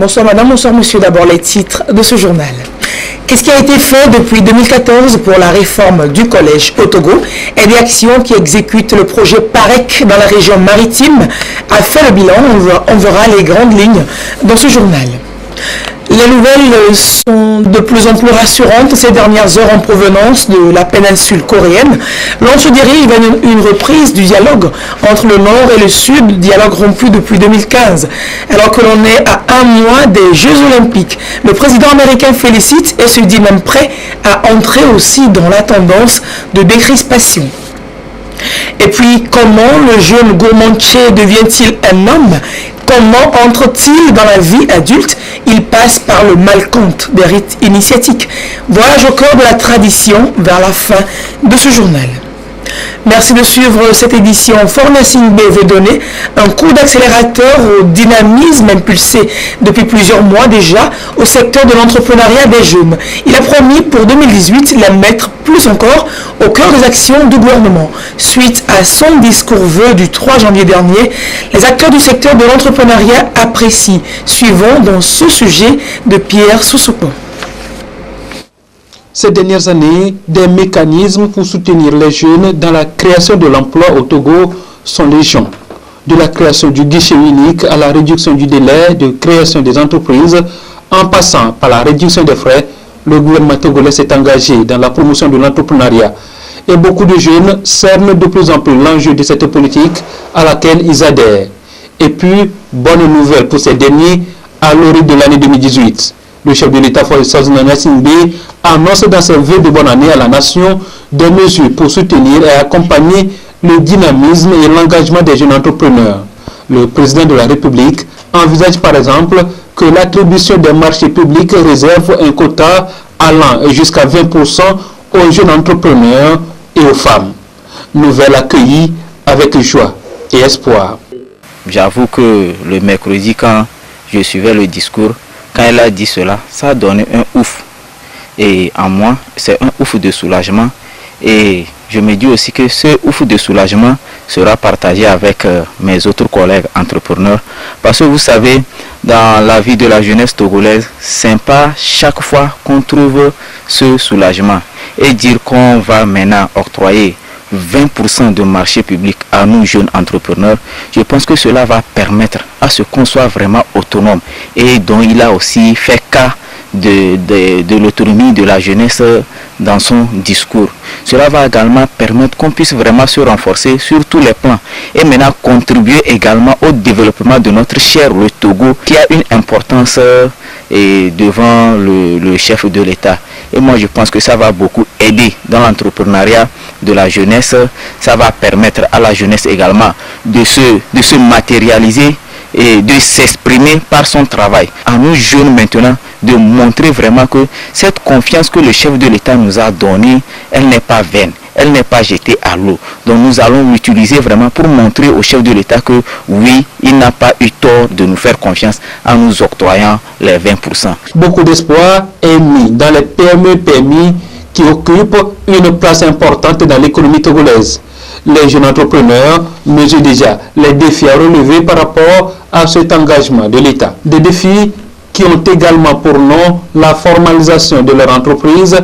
Bonsoir madame, bonsoir monsieur. D'abord les titres de ce journal. Qu'est-ce qui a été fait depuis 2014 pour la réforme du collège au Togo et des actions qui exécutent le projet PAREC dans la région maritime a fait le bilan. On verra les grandes lignes dans ce journal. Les nouvelles sont de plus en plus rassurantes ces dernières heures en provenance de la péninsule coréenne. L'on se dirige vers une reprise du dialogue entre le Nord et le Sud, dialogue rompu depuis 2015. Alors que l'on est à un mois des Jeux Olympiques, le président américain félicite et se dit même prêt à entrer aussi dans la tendance de décrispation. Et puis, comment le jeune gourmand Tché devient-il un homme? Comment entre-t-il dans la vie adulte? Il passe par le malcompte des rites initiatiques. Voyage au cœur de la tradition vers la fin de ce journal. Merci de suivre cette édition. Fornacing B veut donner un coup d'accélérateur au dynamisme impulsé depuis plusieurs mois déjà au secteur de l'entrepreneuriat des jeunes. Il a promis pour 2018 la mettre plus encore au cœur des actions du gouvernement. Suite à son discours vœu du 3 janvier dernier, les acteurs du secteur de l'entrepreneuriat apprécient. Suivons dans ce sujet de Pierre Soussoupo. Ces dernières années, des mécanismes pour soutenir les jeunes dans la création de l'emploi au Togo sont légion. De la création du guichet unique à la réduction du délai de création des entreprises, en passant par la réduction des frais, le gouvernement togolais s'est engagé dans la promotion de l'entrepreneuriat. Et beaucoup de jeunes cernent de plus en plus l'enjeu de cette politique à laquelle ils adhèrent. Et puis, bonne nouvelle pour ces derniers à l'orée de l'année 2018. Le chef de l'État, Fornacing B, annonce dans ses vœux de bonne année à la nation des mesures pour soutenir et accompagner le dynamisme et l'engagement des jeunes entrepreneurs. Le président de la République envisage par exemple que l'attribution des marchés publics réserve un quota allant jusqu'à 20% aux jeunes entrepreneurs et aux femmes. Nouvelle accueillie avec joie et espoir. J'avoue que le mercredi, quand je suivais le discours, quand elle a dit cela, ça a donné un ouf. Et en moi, c'est un ouf de soulagement. Et je me dis aussi que ce ouf de soulagement sera partagé avec mes autres collègues entrepreneurs. Parce que vous savez, dans la vie de la jeunesse togolaise, c'est pas chaque fois qu'on trouve ce soulagement. Et dire qu'on va maintenant octroyer 20% de marché public à nous jeunes entrepreneurs, je pense que cela va permettre à ce qu'on soit vraiment autonome et dont il a aussi fait cas de l'autonomie de la jeunesse dans son discours. Cela va également permettre qu'on puisse vraiment se renforcer sur tous les plans et maintenant contribuer également au développement de notre cher le Togo qui a une importance devant le chef de l'État. Et moi je pense que ça va beaucoup aider dans l'entrepreneuriat de la jeunesse. Ça va permettre à la jeunesse également de se matérialiser et de s'exprimer par son travail. À nous jeunes maintenant de montrer vraiment que cette confiance que le chef de l'État nous a donnée, elle n'est pas vaine, elle n'est pas jetée à l'eau. Donc nous allons l'utiliser vraiment pour montrer au chef de l'État que oui, il n'a pas eu tort de nous faire confiance en nous octroyant les 20%. Beaucoup d'espoir est mis dans les PME-PMI qui occupent une place importante dans l'économie togolaise. Les jeunes entrepreneurs mesurent déjà les défis à relever par rapport à cet engagement de l'État. Des défis qui ont également pour nom la formalisation de leur entreprise,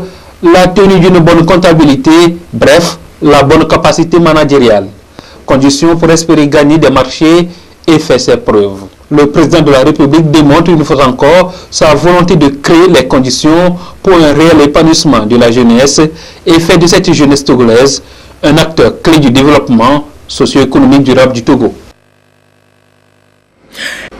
la tenue d'une bonne comptabilité, bref, la bonne capacité managériale. Conditions pour espérer gagner des marchés et faire ses preuves. Le président de la République démontre une fois encore sa volonté de créer les conditions pour un réel épanouissement de la jeunesse et fait de cette jeunesse togolaise un acteur clé du développement socio-économique durable du Togo.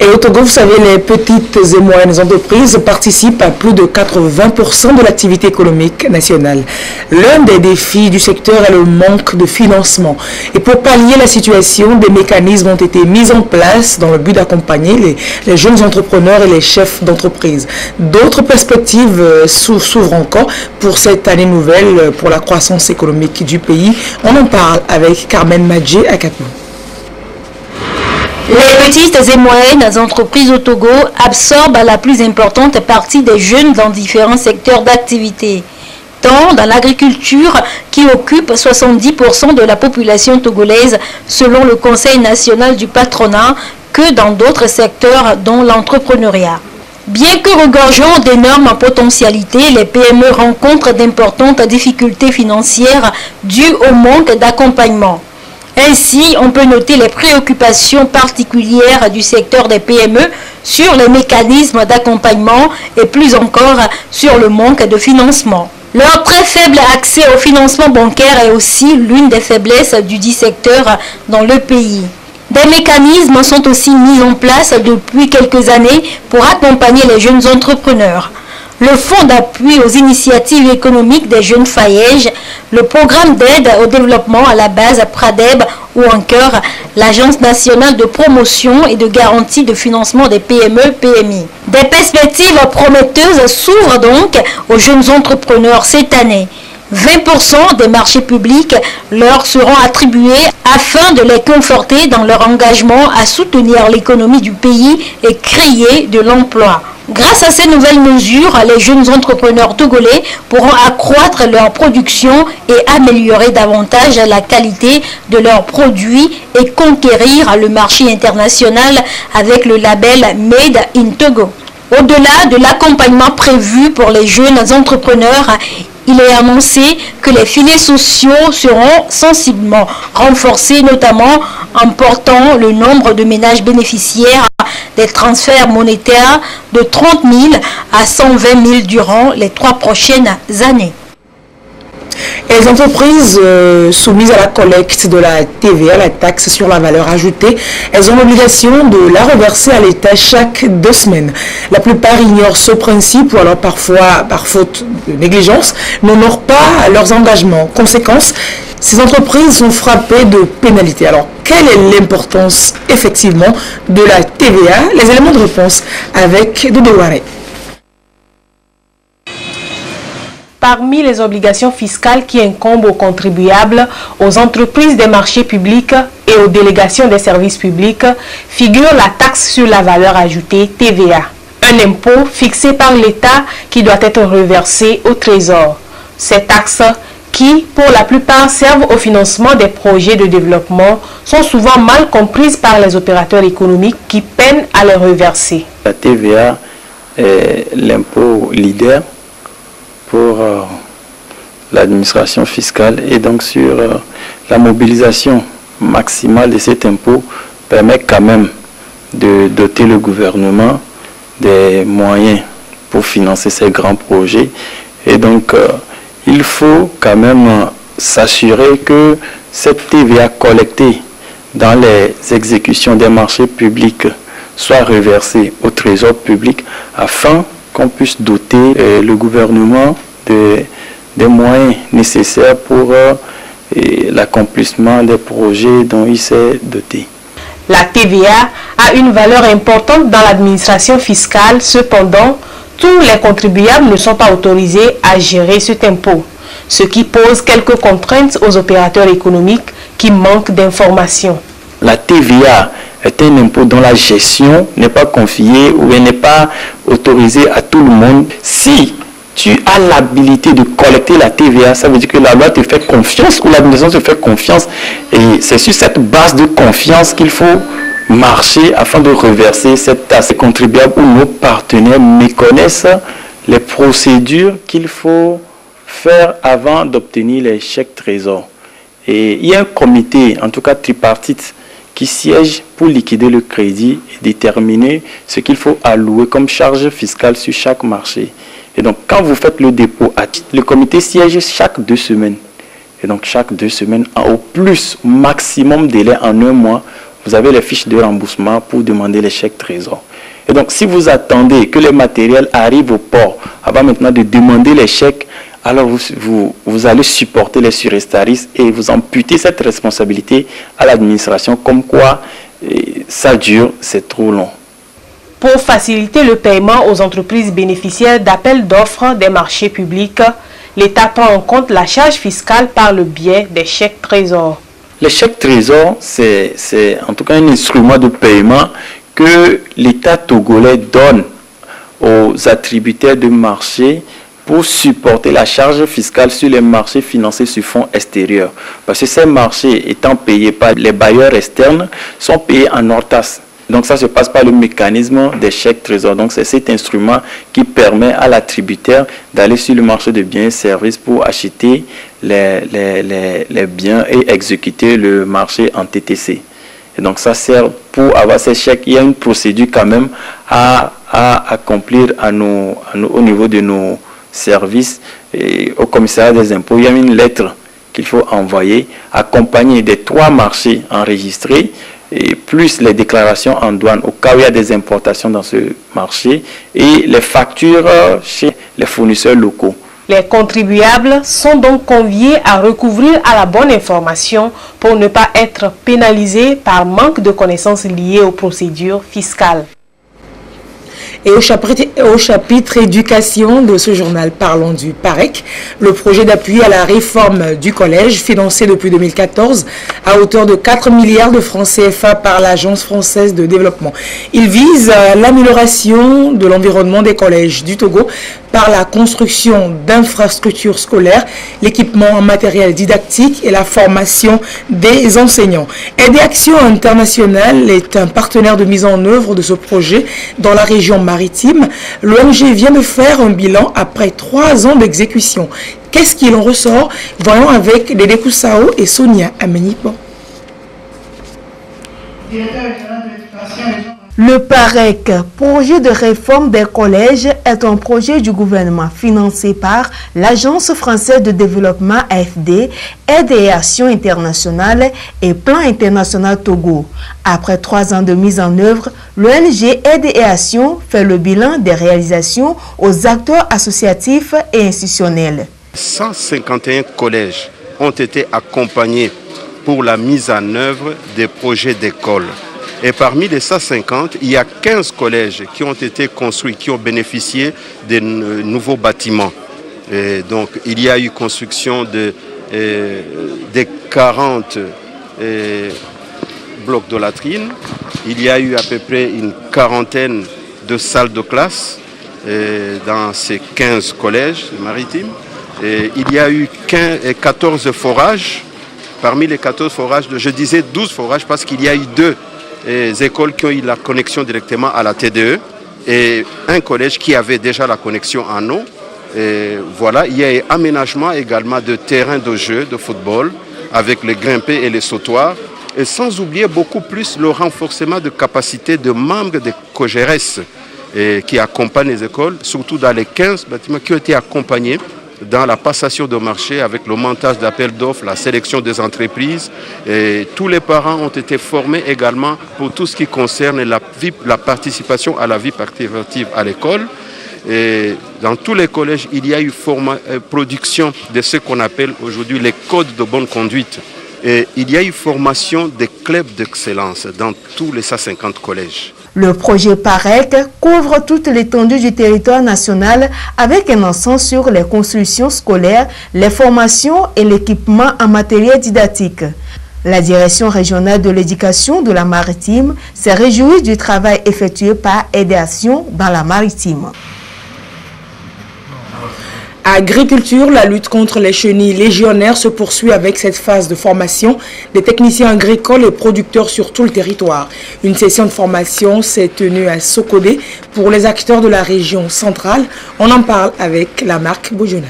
Et au Togo, vous savez, les petites et moyennes entreprises participent à plus de 80% de l'activité économique nationale. L'un des défis du secteur est le manque de financement. Et pour pallier la situation, des mécanismes ont été mis en place dans le but d'accompagner les jeunes entrepreneurs et les chefs d'entreprise. D'autres perspectives s'ouvrent encore pour cette année nouvelle pour la croissance économique du pays. On en parle avec Carmen Madjé à Katou. Les petites et moyennes entreprises au Togo absorbent la plus importante partie des jeunes dans différents secteurs d'activité, tant dans l'agriculture qui occupe 70% de la population togolaise selon le Conseil national du patronat que dans d'autres secteurs dont l'entrepreneuriat. Bien que regorgeant d'énormes potentialités, les PME rencontrent d'importantes difficultés financières dues au manque d'accompagnement. Ainsi, on peut noter les préoccupations particulières du secteur des PME sur les mécanismes d'accompagnement et plus encore sur le manque de financement. Leur très faible accès au financement bancaire est aussi l'une des faiblesses du dit secteur dans le pays. Des mécanismes sont aussi mis en place depuis quelques années pour accompagner les jeunes entrepreneurs. Le Fonds d'appui aux initiatives économiques des jeunes FAEJ, le programme d'aide au développement à la base PRADEB ou encore l'Agence nationale de promotion et de garantie de financement des PME-PMI. Des perspectives prometteuses s'ouvrent donc aux jeunes entrepreneurs cette année. 20% des marchés publics leur seront attribués afin de les conforter dans leur engagement à soutenir l'économie du pays et créer de l'emploi. Grâce à ces nouvelles mesures, les jeunes entrepreneurs togolais pourront accroître leur production et améliorer davantage la qualité de leurs produits et conquérir le marché international avec le label Made in Togo. Au-delà de l'accompagnement prévu pour les jeunes entrepreneurs, il est annoncé que les filets sociaux seront sensiblement renforcés, notamment en portant le nombre de ménages bénéficiaires des transferts monétaires de 30 000 à 120 000 durant les 3 prochaines années. Les entreprises soumises à la collecte de la TVA, la taxe sur la valeur ajoutée, elles ont l'obligation de la reverser à l'État chaque 2 semaines. La plupart ignorent ce principe ou alors parfois, par faute de négligence, n'honorent pas leurs engagements. Conséquence, ces entreprises sont frappées de pénalités. Alors, quelle est l'importance effectivement de la TVA? Les éléments de réponse avec Doudou Waré. Parmi les obligations fiscales qui incombent aux contribuables, aux entreprises des marchés publics et aux délégations des services publics, figure la taxe sur la valeur ajoutée TVA, un impôt fixé par l'État qui doit être reversé au Trésor. Ces taxes, qui pour la plupart servent au financement des projets de développement, sont souvent mal comprises par les opérateurs économiques qui peinent à les reverser. La TVA est l'impôt leader pour l'administration fiscale et donc sur la mobilisation maximale de cet impôt permet quand même de doter le gouvernement des moyens pour financer ces grands projets et donc il faut quand même s'assurer que cette TVA collectée dans les exécutions des marchés publics soit reversée au trésor public afin qu'on puisse doter le gouvernement des moyens nécessaires pour l'accomplissement des projets dont il s'est doté. La TVA a une valeur importante dans l'administration fiscale, cependant, tous les contribuables ne sont pas autorisés à gérer cet impôt, ce qui pose quelques contraintes aux opérateurs économiques qui manquent d'informations. La TVA est un impôt dont la gestion n'est pas confiée ou elle n'est pas autorisée à tout le monde. Si tu as l'habilité de collecter la TVA, ça veut dire que la loi te fait confiance ou l'administration te fait confiance et c'est sur cette base de confiance qu'il faut marcher afin de reverser cette taxe. Les contribuables ou nos partenaires méconnaissent les procédures qu'il faut faire avant d'obtenir les chèques trésor. Et il y a un comité, en tout cas tripartite, qui siège pour liquider le crédit et déterminer ce qu'il faut allouer comme charge fiscale sur chaque marché. Et donc, quand vous faites le dépôt à titre, le comité siège chaque 2 semaines. Et donc, chaque 2 semaines, au plus, maximum délai en 1 mois, vous avez les fiches de remboursement pour demander les chèques trésor. Et donc, si vous attendez que les matériels arrivent au port avant maintenant de demander les chèques, alors vous allez supporter les surestaristes et vous amputez cette responsabilité à l'administration, comme quoi ça dure, c'est trop long. Pour faciliter le paiement aux entreprises bénéficiaires d'appels d'offres des marchés publics, l'État prend en compte la charge fiscale par le biais des chèques trésors. Les chèques trésors, c'est en tout cas un instrument de paiement que l'État togolais donne aux attributaires de marchés pour supporter la charge fiscale sur les marchés financés sur fonds extérieurs. Parce que ces marchés étant payés par les bailleurs externes sont payés en hors taxe. Donc ça se passe par le mécanisme des chèques trésors. Donc c'est cet instrument qui permet à l'attributaire d'aller sur le marché de biens et services pour acheter les biens et exécuter le marché en TTC. Et donc ça sert pour avoir ces chèques. Il y a une procédure quand même à accomplir au niveau de nos services et au commissariat des impôts. Il y a une lettre qu'il faut envoyer accompagnée des 3 marchés enregistrés et plus les déclarations en douane au cas où il y a des importations dans ce marché et les factures chez les fournisseurs locaux. Les contribuables sont donc conviés à recourir à la bonne information pour ne pas être pénalisés par manque de connaissances liées aux procédures fiscales. Et au chapitre éducation de ce journal, parlons du PAREC, le projet d'appui à la réforme du collège, financé depuis 2014 à hauteur de 4 milliards de francs CFA par l'Agence française de développement. Il vise l'amélioration de l'environnement des collèges du Togo par la construction d'infrastructures scolaires, l'équipement en matériel didactique et la formation des enseignants. Aide et Action Internationale est un partenaire de mise en œuvre de ce projet dans la région maritime. L'ONG vient de faire un bilan après 3 ans d'exécution. Qu'est-ce qu'il en ressort? Voyons avec Dédé Koussao et Sonia Amenipo. Le PAREC, projet de réforme des collèges, est un projet du gouvernement financé par l'Agence française de développement AFD, Aide et Action Internationale et Plan International Togo. Après 3 ans de mise en œuvre, l'ONG Aide et Action fait le bilan des réalisations aux acteurs associatifs et institutionnels. 151 collèges ont été accompagnés pour la mise en œuvre des projets d'école. Et parmi les 150, il y a 15 collèges qui ont été construits, qui ont bénéficié de nouveaux bâtiments. Et donc, il y a eu construction de 40 blocs de latrines. Il y a eu à peu près une quarantaine de salles de classe dans ces 15 collèges maritimes. Et il y a eu 14 forages. Parmi les 14 forages, je disais 12 forages parce qu'il y a eu 2 écoles qui ont eu la connexion directement à la TDE et un collège qui avait déjà la connexion en eau. Et voilà, il y a aménagement également de terrains de jeu de football avec les grimpés et les sautoirs. Et sans oublier beaucoup plus le renforcement de capacité de membres de COGERES qui accompagnent les écoles, surtout dans les 15 bâtiments qui ont été accompagnés dans la passation de marché avec le montage d'appels d'offres, la sélection des entreprises. Et tous les parents ont été formés également pour tout ce qui concerne la participation à la vie participative à l'école. Et dans tous les collèges, il y a eu production de ce qu'on appelle aujourd'hui les codes de bonne conduite. Et il y a eu formation des clubs d'excellence dans tous les 150 collèges. Le projet PAREC couvre toute l'étendue du territoire national avec un accent sur les constructions scolaires, les formations et l'équipement en matériel didactique. La direction régionale de l'éducation de la maritime s'est réjouie du travail effectué par Aide et Action dans la maritime. Agriculture, la lutte contre les chenilles légionnaires se poursuit avec cette phase de formation des techniciens agricoles et producteurs sur tout le territoire. Une session de formation s'est tenue à Sokodé pour les acteurs de la région centrale. On en parle avec la marque Boujona.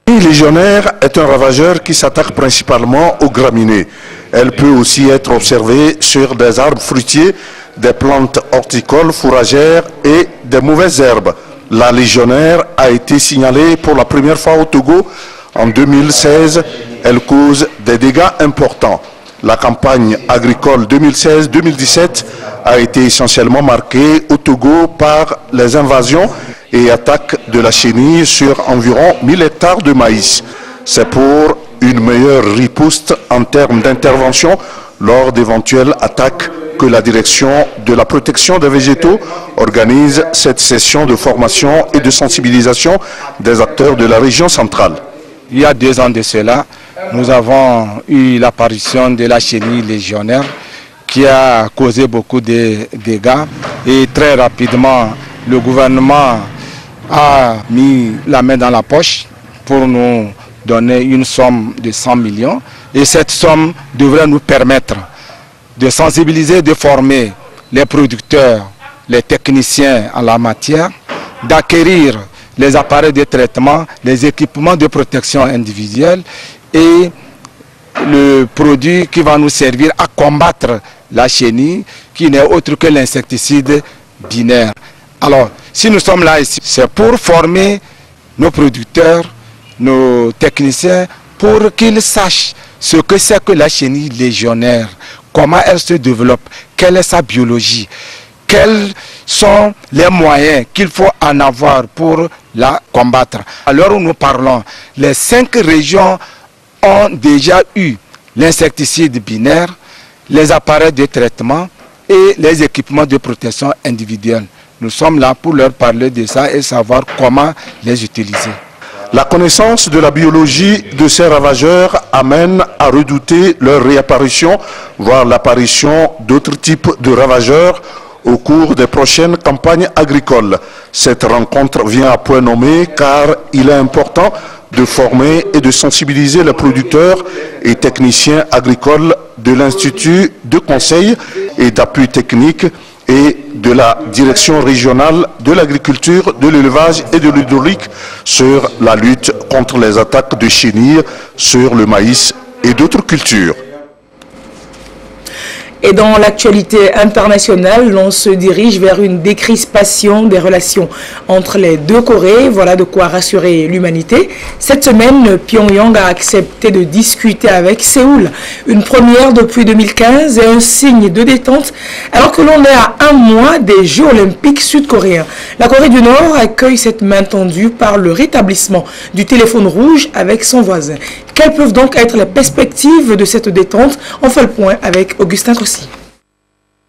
La chenille légionnaire est un ravageur qui s'attaque principalement aux graminées. Elle peut aussi être observée sur des arbres fruitiers, des plantes horticoles, fourragères et des mauvaises herbes. La légionnaire a été signalée pour la première fois au Togo en 2016. Elle cause des dégâts importants. La campagne agricole 2016-2017 a été essentiellement marquée au Togo par les invasions et attaques de la chenille sur environ 1000 hectares de maïs. C'est pour une meilleure riposte en termes d'intervention lors d'éventuelles attaques que la direction de la protection des végétaux organise cette session de formation et de sensibilisation des acteurs de la région centrale. Il y a 2 ans de cela, nous avons eu l'apparition de la chenille légionnaire qui a causé beaucoup de dégâts et très rapidement le gouvernement a mis la main dans la poche pour nous donner une somme de 100 millions et cette somme devrait nous permettre de sensibiliser, de former les producteurs, les techniciens en la matière, d'acquérir les appareils de traitement, les équipements de protection individuelle et le produit qui va nous servir à combattre la chenille, qui n'est autre que l'insecticide binaire. Alors, si nous sommes là ici, c'est pour former nos producteurs, nos techniciens, pour qu'ils sachent ce que c'est que la chenille légionnaire, comment elle se développe, quelle est sa biologie, quels sont les moyens qu'il faut en avoir pour la combattre. À l'heure où nous parlons, les 5 régions ont déjà eu l'insecticide binaire, les appareils de traitement et les équipements de protection individuelle. Nous sommes là pour leur parler de ça et savoir comment les utiliser. La connaissance de la biologie de ces ravageurs amène à redouter leur réapparition, voire l'apparition d'autres types de ravageurs au cours des prochaines campagnes agricoles. Cette rencontre vient à point nommé car il est important de former et de sensibiliser les producteurs et techniciens agricoles de l'Institut de conseil et d'appui technique et de la direction régionale de l'agriculture, de l'élevage et de l'hydraulique sur la lutte contre les attaques de chenilles sur le maïs et d'autres cultures. Et dans l'actualité internationale, l'on se dirige vers une décrispation des relations entre les deux Corées. Voilà de quoi rassurer l'humanité. Cette semaine, Pyongyang a accepté de discuter avec Séoul. Une première depuis 2015 et un signe de détente alors que l'on est à 1 mois des Jeux olympiques sud-coréens. La Corée du Nord accueille cette main tendue par le rétablissement du téléphone rouge avec son voisin. Quelles peuvent donc être les perspectives de cette détente? On fait le point avec Augustin Rossi.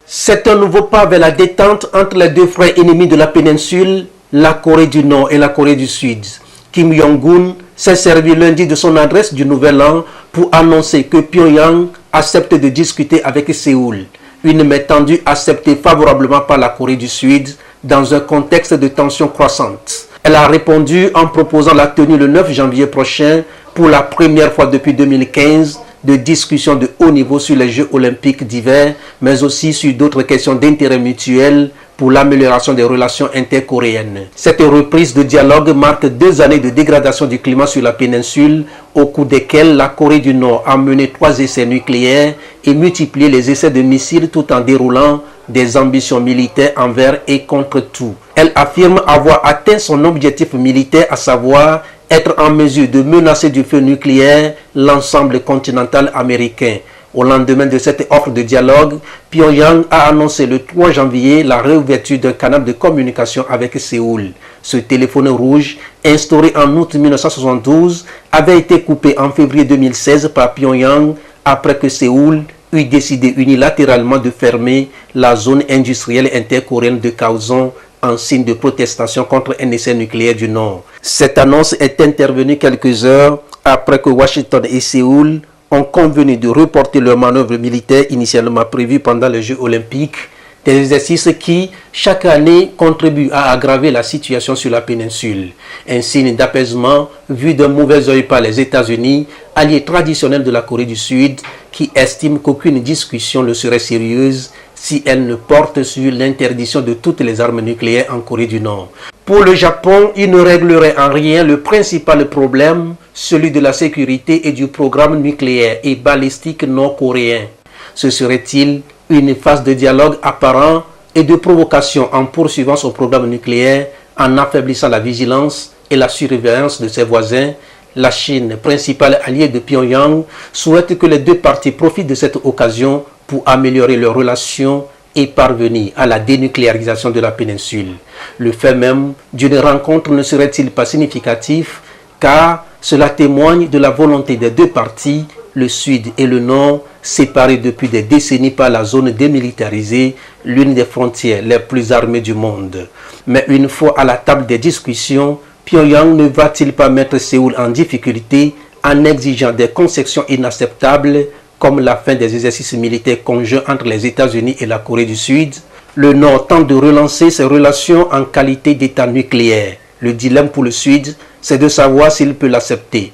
C'est un nouveau pas vers la détente entre les deux frères ennemis de la péninsule, la Corée du Nord et la Corée du Sud. Kim Jong-un s'est servi lundi de son adresse du Nouvel An pour annoncer que Pyongyang accepte de discuter avec Séoul. Une main tendue acceptée favorablement par la Corée du Sud dans un contexte de tension croissante. Elle a répondu en proposant la tenue le 9 janvier prochain pour la première fois depuis 2015 de discussions de haut niveau sur les Jeux olympiques d'hiver, mais aussi sur d'autres questions d'intérêt mutuel pour l'amélioration des relations intercoréennes. Cette reprise de dialogue marque 2 années de dégradation du climat sur la péninsule, au cours desquelles la Corée du Nord a mené 3 essais nucléaires et multiplié les essais de missiles tout en déroulant des ambitions militaires envers et contre tout. Elle affirme avoir atteint son objectif militaire, à savoir être en mesure de menacer du feu nucléaire l'ensemble continental américain. Au lendemain de cette offre de dialogue, Pyongyang a annoncé le 3 janvier la réouverture d'un canal de communication avec Séoul. Ce téléphone rouge, instauré en août 1972, avait été coupé en février 2016 par Pyongyang après que Séoul eut décidé unilatéralement de fermer la zone industrielle intercoréenne de Kaohsiung en signe de protestation contre un essai nucléaire du Nord. Cette annonce est intervenue quelques heures après que Washington et Séoul ont convenu de reporter leurs manœuvres militaires initialement prévues pendant les Jeux olympiques, des exercices qui, chaque année, contribuent à aggraver la situation sur la péninsule. Un signe d'apaisement vu d'un mauvais œil par les États-Unis, alliés traditionnels de la Corée du Sud, qui estiment qu'aucune discussion ne serait sérieuse si elle ne porte sur l'interdiction de toutes les armes nucléaires en Corée du Nord. Pour le Japon, il ne réglerait en rien le principal problème, celui de la sécurité et du programme nucléaire et balistique nord-coréen. Ce serait-il une phase de dialogue apparent et de provocation en poursuivant son programme nucléaire, en affaiblissant la vigilance et la surveillance de ses voisins? La Chine, principale alliée de Pyongyang, souhaite que les deux parties profitent de cette occasion pour améliorer leurs relations et parvenir à la dénucléarisation de la péninsule. Le fait même d'une rencontre ne serait-il pas significatif, car cela témoigne de la volonté des deux parties, le Sud et le Nord, séparés depuis des décennies par la zone démilitarisée, l'une des frontières les plus armées du monde. Mais une fois à la table des discussions, Pyongyang ne va-t-il pas mettre Séoul en difficulté en exigeant des concessions inacceptables comme la fin des exercices militaires conjoints entre les États-Unis et la Corée du Sud? Le Nord tente de relancer ses relations en qualité d'État nucléaire. Le dilemme pour le Sud, c'est de savoir s'il peut l'accepter.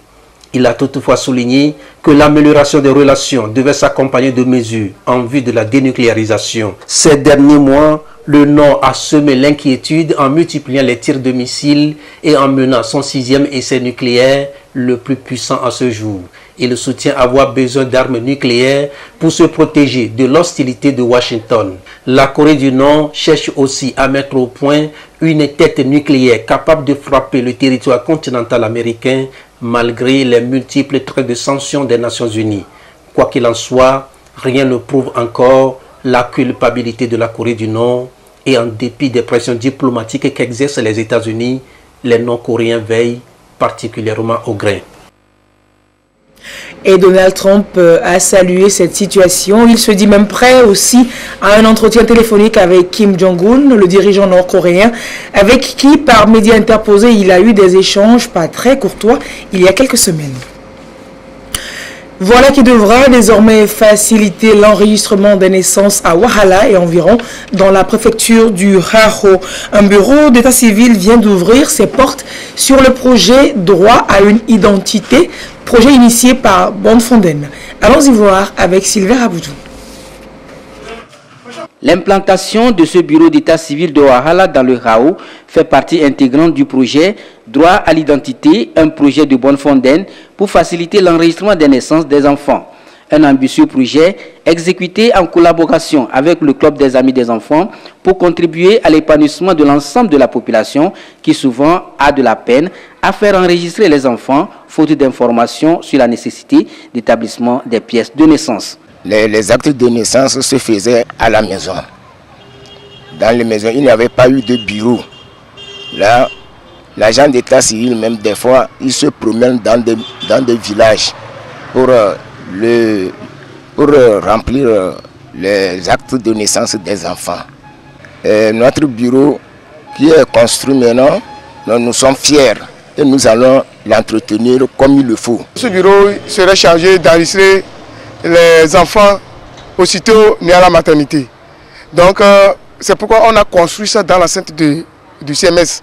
Il a toutefois souligné que l'amélioration des relations devait s'accompagner de mesures en vue de la dénucléarisation. Ces derniers mois, le Nord a semé l'inquiétude en multipliant les tirs de missiles et en menant son 6e essai nucléaire, le plus puissant à ce jour. Il soutient avoir besoin d'armes nucléaires pour se protéger de l'hostilité de Washington. La Corée du Nord cherche aussi à mettre au point une tête nucléaire capable de frapper le territoire continental américain malgré les multiples traits de sanctions des Nations Unies. Quoi qu'il en soit, rien ne prouve encore la culpabilité de la Corée du Nord et en dépit des pressions diplomatiques qu'exercent les États-Unis, les Nord-Coréens veillent particulièrement au grain. Et Donald Trump a salué cette situation. Il se dit même prêt aussi à un entretien téléphonique avec Kim Jong-un, le dirigeant nord-coréen, avec qui, par médias interposés, il a eu des échanges pas très courtois il y a quelques semaines. Voilà qui devra désormais faciliter l'enregistrement des naissances à Wahala et environ dans la préfecture du Haro. Un bureau d'état civil vient d'ouvrir ses portes sur le projet Droit à une identité, projet initié par Bonfonden. Allons y voir avec Sylvain Aboudou. L'implantation de ce bureau d'état civil de Wahala dans le Haro fait partie intégrante du projet Droit à l'identité, un projet de Bonfonden pour faciliter l'enregistrement des naissances des enfants. Un ambitieux projet exécuté en collaboration avec le Club des Amis des Enfants pour contribuer à l'épanouissement de l'ensemble de la population qui souvent a de la peine à faire enregistrer les enfants faute d'informations sur la nécessité d'établissement des pièces de naissance. Les actes de naissance se faisaient à la maison. Dans les maisons, il n'y avait pas eu de bureau. Là, l'agent d'état civil, même des fois, il se promène dans des villages pour remplir les actes de naissance des enfants. Et notre bureau, qui est construit maintenant, nous sommes fiers et nous allons l'entretenir comme il le faut. Ce bureau serait chargé d'enregistrer les enfants aussitôt nés à la maternité. Donc c'est pourquoi on a construit ça dans l'enceinte du CMS.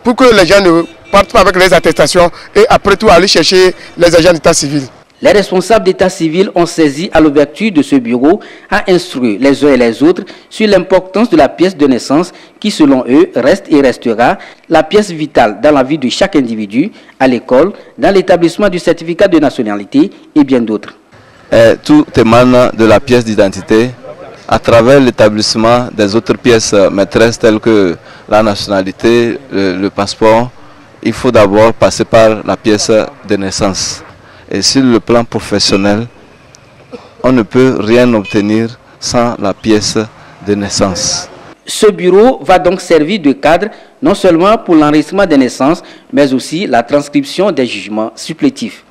Pour que les gens ne partent pas avec les attestations et après tout aller chercher les agents d'état civil. Les responsables d'état civil ont saisi à l'ouverture de ce bureau à instruire les uns et les autres sur l'importance de la pièce de naissance qui, selon eux, reste et restera la pièce vitale dans la vie de chaque individu, à l'école, dans l'établissement du certificat de nationalité et bien d'autres. Tout émane de la pièce d'identité à travers l'établissement des autres pièces maîtresses telles que la nationalité, le passeport. Il faut d'abord passer par la pièce de naissance. Et sur le plan professionnel, on ne peut rien obtenir sans la pièce de naissance. Ce bureau va donc servir de cadre non seulement pour l'enregistrement des naissances, mais aussi la transcription des jugements supplétifs.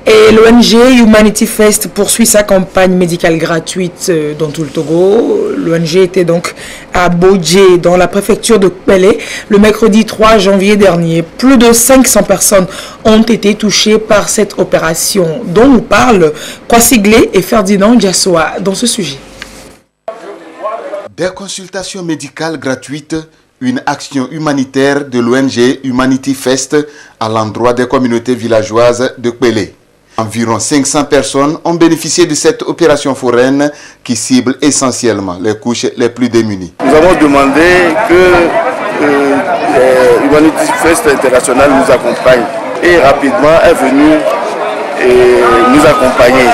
Et l'ONG Humanity Fest poursuit sa campagne médicale gratuite dans tout le Togo. L'ONG était donc à Bodje, dans la préfecture de Kpele, le mercredi 3 janvier dernier. Plus de 500 personnes ont été touchées par cette opération, dont nous parlent Kwasiglé et Ferdinand Diassoa dans ce sujet. Des consultations médicales gratuites, une action humanitaire de l'ONG Humanity Fest à l'endroit des communautés villageoises de Kpele. Environ 500 personnes ont bénéficié de cette opération foraine qui cible essentiellement les couches les plus démunies. Nous avons demandé que Humanity Fest International nous accompagne et rapidement est venu nous accompagner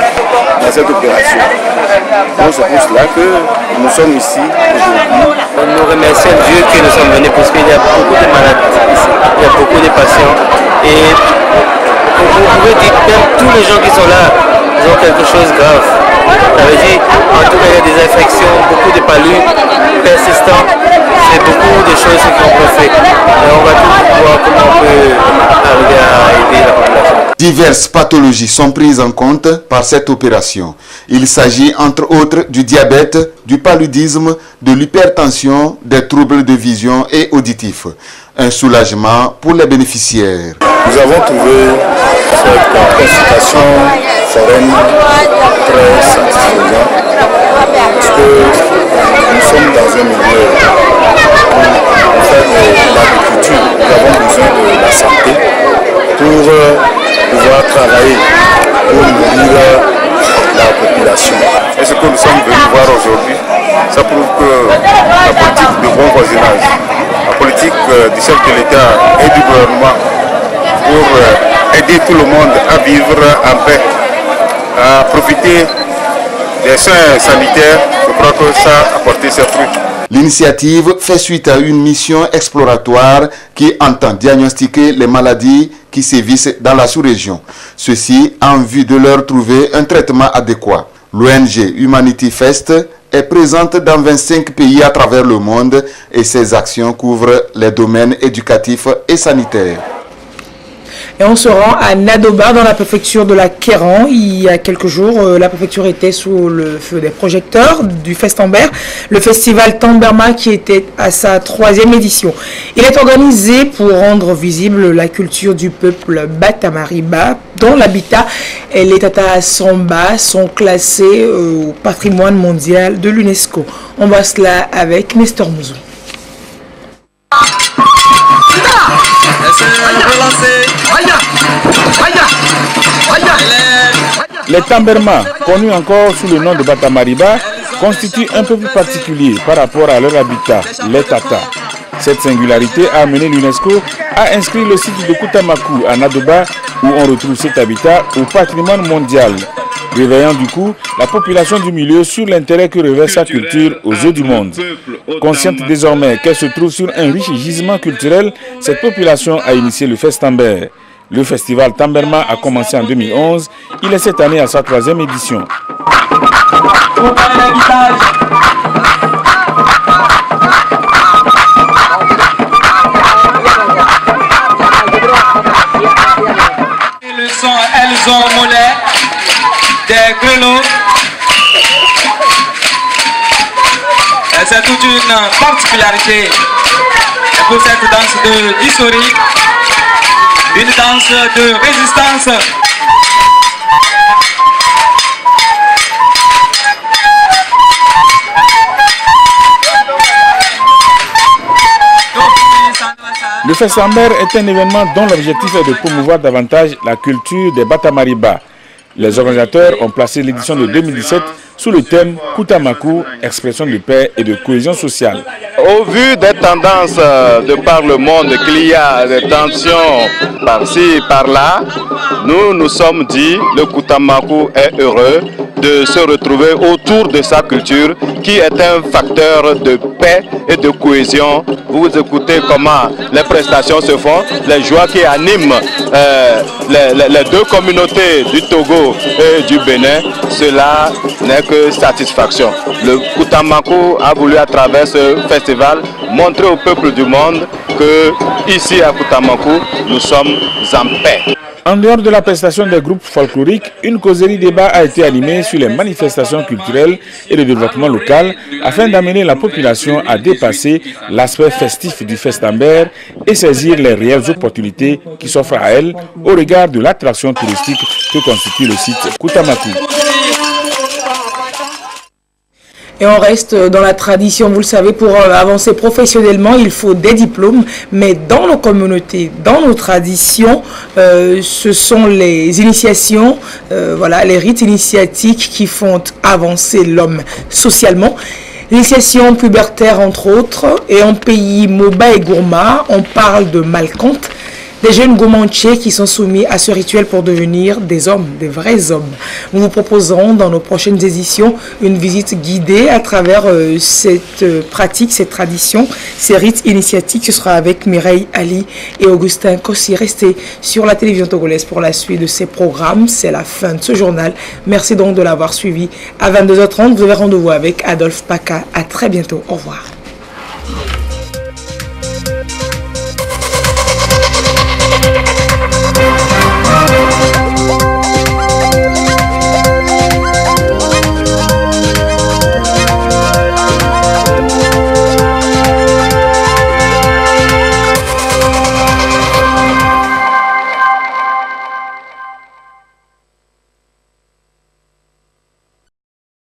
dans cette opération. Donc c'est pour cela que nous sommes ici aujourd'hui. Nous remercions Dieu que nous sommes venus parce qu'il y a beaucoup de malades ici, il y a beaucoup de patients et vous pouvez dire que même tous les gens qui sont là, ils ont quelque chose de grave. Ça veut dire, en tout cas, il y a des infections, beaucoup de paludisme persistants. C'est beaucoup de choses qu'on peut faire. Et on va tout voir comment on peut arriver à aider la population. Diverses pathologies sont prises en compte par cette opération. Il s'agit entre autres du diabète, du paludisme, de l'hypertension, des troubles de vision et auditifs. Un soulagement pour les bénéficiaires. Nous avons trouvé cette consultation foraine très satisfaisante parce que nous sommes dans un milieu où on fait de l'agriculture. Nous avons besoin de la santé pouvoir travailler pour nourrir la population. Et ce que nous sommes venus voir aujourd'hui, ça prouve que la politique de bon voisinage, la politique du chef de l'État et du gouvernement pour aider tout le monde à vivre en paix, à profiter des soins sanitaires, je crois que ça a apporté ses fruits. L'initiative fait suite à une mission exploratoire qui entend diagnostiquer les maladies qui sévissent dans la sous-région. Ceci en vue de leur trouver un traitement adéquat. L'ONG Humanity Fest est présente dans 25 pays à travers le monde et ses actions couvrent les domaines éducatifs et sanitaires. Et on se rend à Nadoba dans la préfecture de la Kéran. Il y a quelques jours, la préfecture était sous le feu des projecteurs du Festamber, le festival Tamberma qui était à sa 3e édition. Il est organisé pour rendre visible la culture du peuple Batamariba, dont l'habitat et les Tata Samba sont classés au patrimoine mondial de l'UNESCO. On voit cela avec Nestor Mouzou. Les Tamberma, connus encore sous le nom de Batamariba, constituent un peu plus particulier par rapport à leur habitat, les Tata. Cette singularité a amené l'UNESCO à inscrire le site de Koutamakou à Nadoba, où on retrouve cet habitat, au patrimoine mondial, réveillant du coup la population du milieu sur l'intérêt que revêt sa culture aux yeux du monde. Consciente désormais qu'elle se trouve sur un riche gisement culturel, cette population a initié le Festamber. Le festival Tamberma a commencé en 2011. Il est cette année à sa 3e édition. Elles ont au mollet des grelots. C'est toute une particularité pour cette danse de Dissori. Une danse de résistance. Le Festamber est un événement dont l'objectif est de promouvoir davantage la culture des Batamariba. Les organisateurs ont placé l'édition de 2017 sous le thème Koutamakou, expression de paix et de cohésion sociale. Au vu des tendances de par le monde qu'il y a des tensions par-ci, par-là, nous nous sommes dit le Koutamakou est heureux de se retrouver autour de sa culture qui est un facteur de paix et de cohésion. Vous écoutez comment les prestations se font, les joies qui animent les deux communautés du Togo et du Bénin, cela n'est que satisfaction. Le Koutamakou a voulu à travers ce festival montrer au peuple du monde que ici à Koutamakou, nous sommes en paix. En dehors de la prestation des groupes folkloriques, une causerie débat a été animée sur les manifestations culturelles et le développement local afin d'amener la population à dépasser l'aspect festif du Festamber et saisir les réelles opportunités qui s'offrent à elle au regard de l'attraction touristique que constitue le site Koutamakou. Et on reste dans la tradition, vous le savez, pour avancer professionnellement, il faut des diplômes. Mais dans nos communautés, dans nos traditions, ce sont les initiations, voilà, les rites initiatiques qui font avancer l'homme socialement. L'initiation pubertaire, entre autres, et en pays Moba et Gourma, on parle de Malcompte. Des jeunes gourmandiers qui sont soumis à ce rituel pour devenir des hommes, des vrais hommes. Nous vous proposerons dans nos prochaines éditions une visite guidée à travers cette pratique, cette tradition, ces rites initiatiques. Ce sera avec Mireille Ali et Augustin Kossi. Restez sur la télévision togolaise pour la suite de ces programmes. C'est la fin de ce journal. Merci donc de l'avoir suivi. À 22h30, vous avez rendez-vous avec Adolphe Paca. À très bientôt. Au revoir.